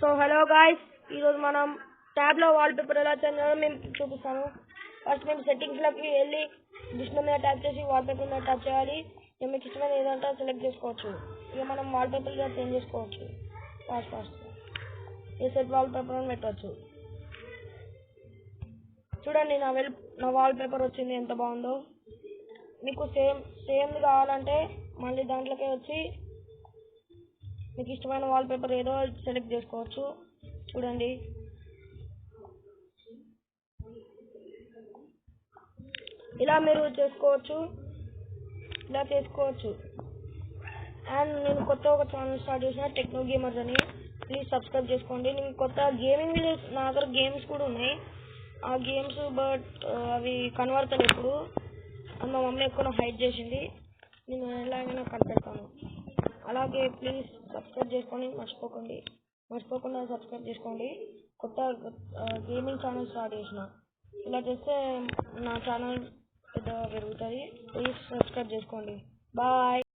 So hello guys, ఈరోజు మనం ట్యాబ్లో వాల్పేపర్ ఎలా చేంజ్ చేయాలో మేము చూపిస్తాను. ఫస్ట్ మేము సెట్టింగ్స్లోకి వెళ్ళి డిస్ప్లే మీద ట్యాప్ చేసి వాల్పేపర్ మీద ట్యాప్ చేయాలి. మీకు ఇష్టమైన ఏదంటే సెలెక్ట్ చేసుకోవచ్చు. ఇక మనం వాల్పేపర్గా చేంజ్ చేసుకోవచ్చు. ఫాస్ట్ ఏ సెట్ వాల్పేపర్ అని పెట్టవచ్చు. చూడండి, నా వాల్పేపర్ వచ్చింది, ఎంత బాగుందో. మీకు సేమ్ కావాలంటే మళ్ళీ దాంట్లోకి వచ్చి మీకు ఇష్టమైన వాల్పేపర్ ఏదో సెలెక్ట్ చేసుకోవచ్చు. చూడండి, ఇలా మీరు చేసుకోవచ్చు. అండ్ నేను కొత్త ఒక ఛానల్ స్టార్ట్ చేసిన, టెక్నో గేమర్స్ అని. ప్లీజ్ సబ్స్క్రైబ్ చేసుకోండి. నేను కొత్త గేమింగ్ వీడియోస్, నా దగ్గర గేమ్స్ కూడా ఉన్నాయి. ఆ గేమ్స్ బట్ అవి కనబడతాయి ఇప్పుడు. మా మమ్మీ ఎక్కువ హైడ్ చేసింది. నేను ఎలాగైనా కనిపెడతాను. అలాగే ప్లీజ్ సబ్స్క్రైబ్ చేసుకోండి, మర్చిపోకుండా సబ్స్క్రైబ్ చేసుకోండి. కొత్త గేమింగ్ ఛానల్ స్టార్ట్ చేసిన. ఇలా చేస్తే నా ఛానల్ పెద్దగా పెరుగుతుంది. ప్లీజ్ సబ్స్క్రైబ్ చేసుకోండి. బాయ్.